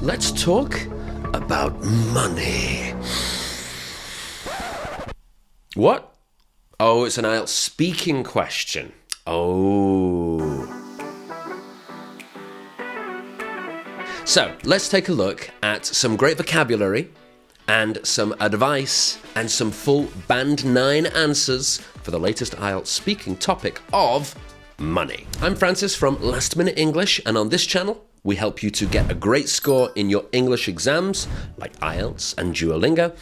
let's talk about money. What? Oh, it's an IELTS speaking question. Oh. So, let's take a look at some great vocabulary and some advice and some full Band 9 answers for the latest IELTS speaking topic of money. I'm Francis from Last Minute English, and on this channel, we help you to get a great score in your English exams like IELTS and Duolingo,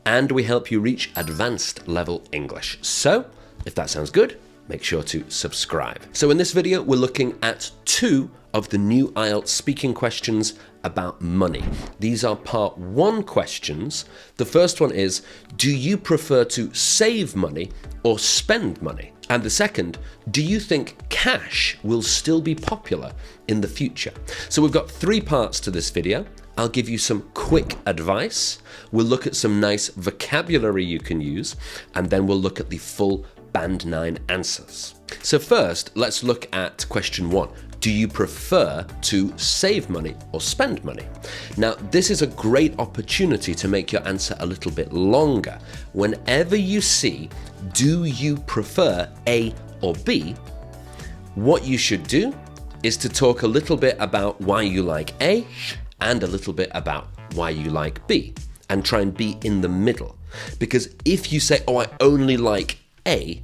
and we help you reach advanced level English. So, if that sounds good, make sure to subscribe. So in this video, we're looking at 2 of the new IELTS speaking questions about money. These are part 1 questions. The first one is, do you prefer to save money or spend money? And the second, do you think cash will still be popular in the future? So we've got 3 parts to this video. I'll give you some quick advice. We'll look at some nice vocabulary you can use, and then we'll look at the full Band 9 answers. So first, let's look at question 1. Do you prefer to save money or spend money? Now, this is a great opportunity to make your answer a little bit longer. Whenever you see, do you prefer A or B, what you should do is to talk a little bit about why you like A and a little bit about why you like B, and try and be in the middle. Because if you say, oh, I only like A,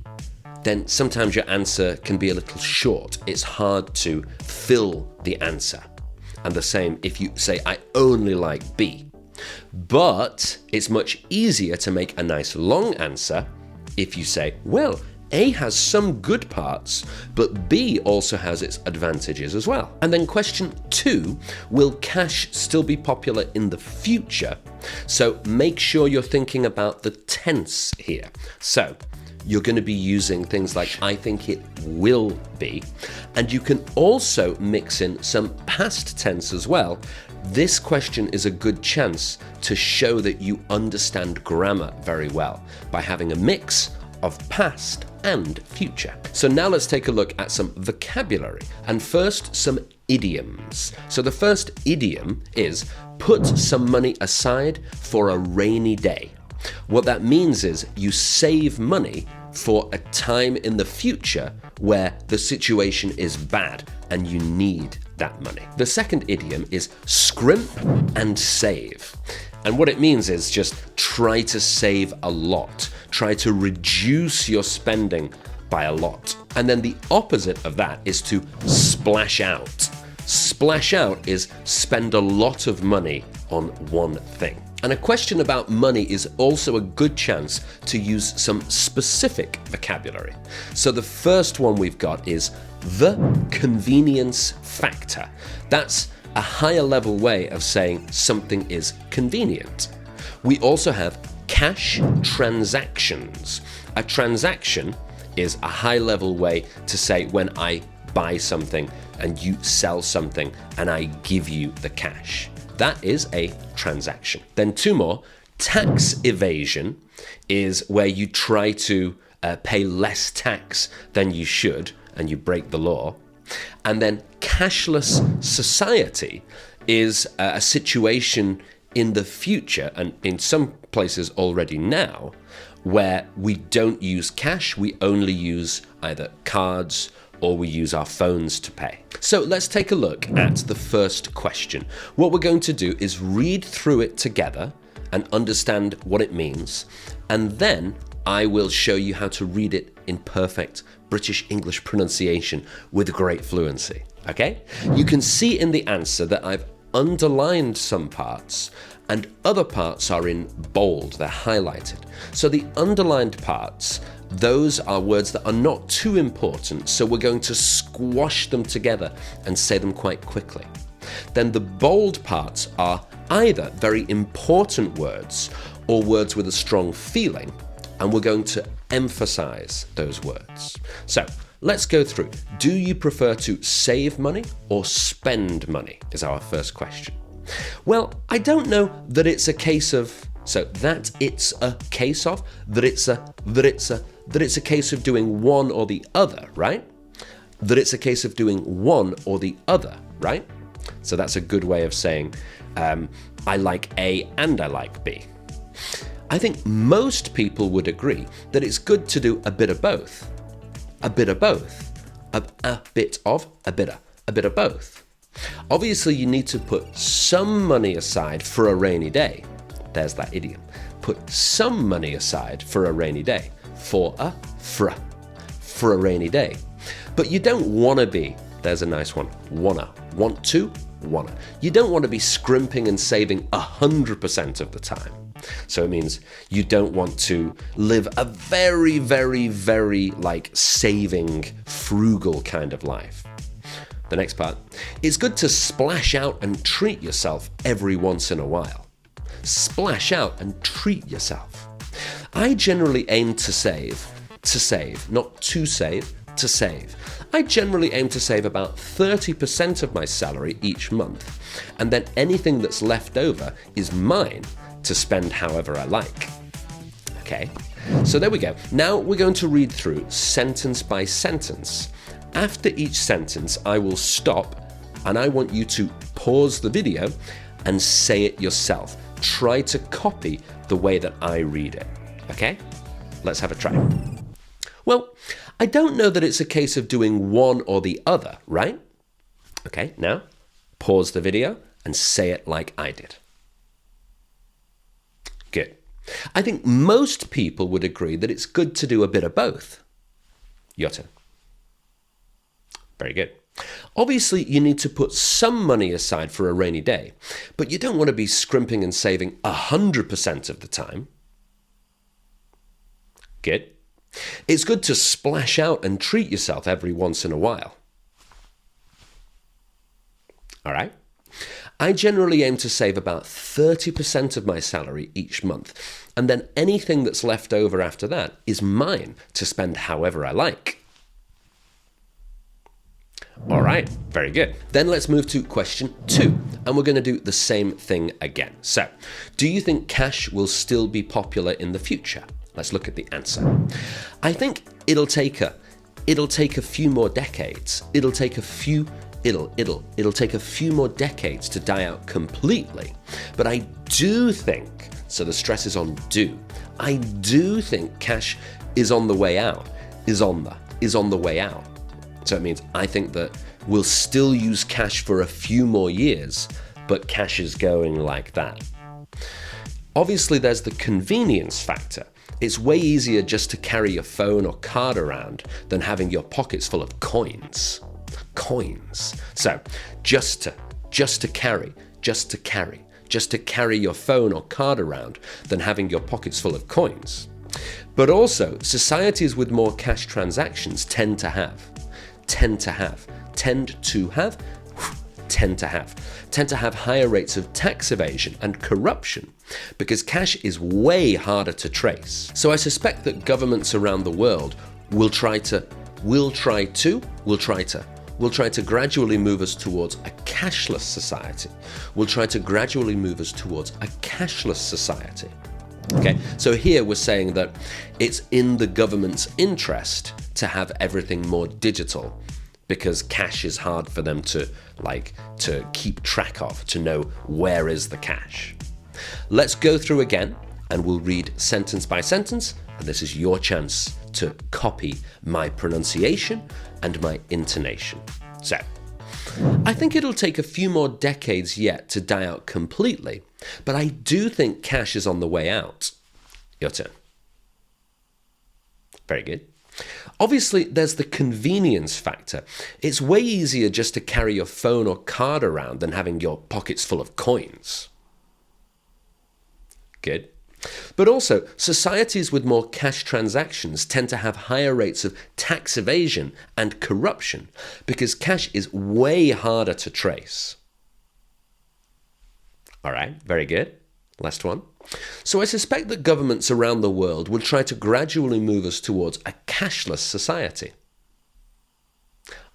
then sometimes your answer can be a little short. It's hard to fill the answer. And the same if you say, I only like B. But it's much easier to make a nice long answer if you say, well, A has some good parts, but B also has its advantages as well. And then question 2, will cash still be popular in the future? So make sure you're thinking about the tense here. So you're going to be using things like I think it will be, and you can also mix in some past tense as well. This question is a good chance to show that you understand grammar very well by having a mix of past and future. So now let's take a look at some vocabulary, and first some idioms. So the first idiom is put some money aside for a rainy day. What that means is you save money for a time in the future where the situation is bad and you need that money. The second idiom is scrimp and save. And what it means is just try to save a lot. Try to reduce your spending by a lot. And then the opposite of that is to splash out. Splash out is spend a lot of money on one thing. And a question about money is also a good chance to use some specific vocabulary. So the first one we've got is the convenience factor. That's a higher level way of saying something is convenient. We also have cash transactions. A transaction is a high level way to say when I buy something and you sell something and I give you the cash. That is a transaction. Then 2 more. Tax evasion is where you try to pay less tax than you should and you break the law. And then cashless society is a situation in the future, and in some places already now, where we don't use cash, we only use either cards or we use our phones to pay. So let's take a look at the first question. What we're going to do is read through it together and understand what it means, and then I will show you how to read it in perfect British English pronunciation with great fluency, okay? You can see in the answer that I've underlined some parts and other parts are in bold, they're highlighted. So the underlined parts, those are words that are not too important, so we're going to squash them together and say them quite quickly. Then the bold parts are either very important words or words with a strong feeling, and we're going to emphasize those words. So let's go through. Do you prefer to save money or spend money is our first question. Well, I don't know that it's a case of, that it's a case of doing one or the other, right? That it's a case of doing one or the other, right? So that's a good way of saying I like A and I like B. I think most people would agree that it's good to do a bit of both. A bit of both. A bit of both. Obviously, you need to put some money aside for a rainy day. There's that idiom. Put some money aside for a rainy day. For a rainy day. But you don't want to be, there's a nice one, want to. You don't want to be scrimping and saving 100% of the time. So it means you don't want to live a very, very, very saving, frugal kind of life. The next part, it's good to splash out and treat yourself every once in a while. Splash out and treat yourself. I generally aim to save, not to save, to save. I generally aim to save about 30% of my salary each month, and then anything that's left over is mine to spend however I like. Okay, so there we go. Now we're going to read through sentence by sentence. After each sentence, I will stop and I want you to pause the video and say it yourself. Try to copy the way that I read it. Okay, let's have a try. Well, I don't know that it's a case of doing one or the other, right? Okay, now pause the video and say it like I did. Good. I think most people would agree that it's good to do a bit of both. Your turn. Very good. Obviously, you need to put some money aside for a rainy day, but you don't want to be scrimping and saving 100% of the time. Good. It's good to splash out and treat yourself every once in a while. All right. I generally aim to save about 30% of my salary each month, and then anything that's left over after that is mine to spend however I like. All right, very good. Then let's move to question 2, and we're going to do the same thing again. So, do you think cash will still be popular in the future? Let's look at the answer. I think it'll take a few more decades. It'll take a few more decades to die out completely. But I do think, so the stress is on do. I do think cash is on the way out. Is on the way out. So it means I think that we'll still use cash for a few more years, but cash is going like that. Obviously, there's the convenience factor. It's way easier just to carry your phone or card around than having your pockets full of coins. So just to carry your phone or card around than having your pockets full of coins. But also, societies with more cash transactions tend to have higher rates of tax evasion and corruption because cash is way harder to trace. So I suspect that governments around the world will try to gradually move us towards a cashless society. Okay, so here we're saying that it's in the government's interest to have everything more digital because cash is hard for them to keep track of, to know where is the cash. Let's go through again and we'll read sentence by sentence, and this is your chance to copy my pronunciation and my intonation. So, I think it'll take a few more decades yet to die out completely, but I do think cash is on the way out. Your turn. Very good. Obviously, there's the convenience factor. It's way easier just to carry your phone or card around than having your pockets full of coins. Good. But also, societies with more cash transactions tend to have higher rates of tax evasion and corruption because cash is way harder to trace. All right, very good. Last one. So I suspect that governments around the world will try to gradually move us towards a cashless society.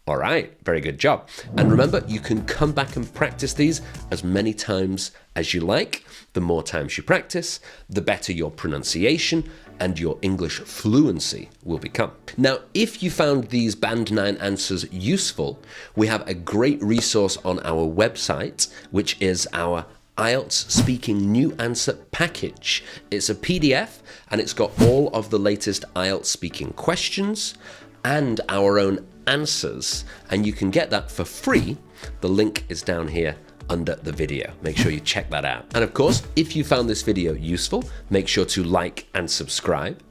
All right, very good job. And remember, you can come back and practice these as many times as you like. The more times you practice, the better your pronunciation and your English fluency will become. Now, if you found these Band 9 answers useful, we have a great resource on our website, which is our IELTS Speaking New Answer Package. It's a PDF and it's got all of the latest IELTS speaking questions and our own answers, and you can get that for free. The link is down here under the video. Make sure you check that out. And of course, if you found this video useful, make sure to like and subscribe.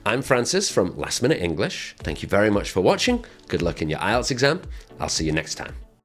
I'm Francis from Last Minute English. Thank you very much for watching. Good luck in your IELTS exam. I'll see you next time.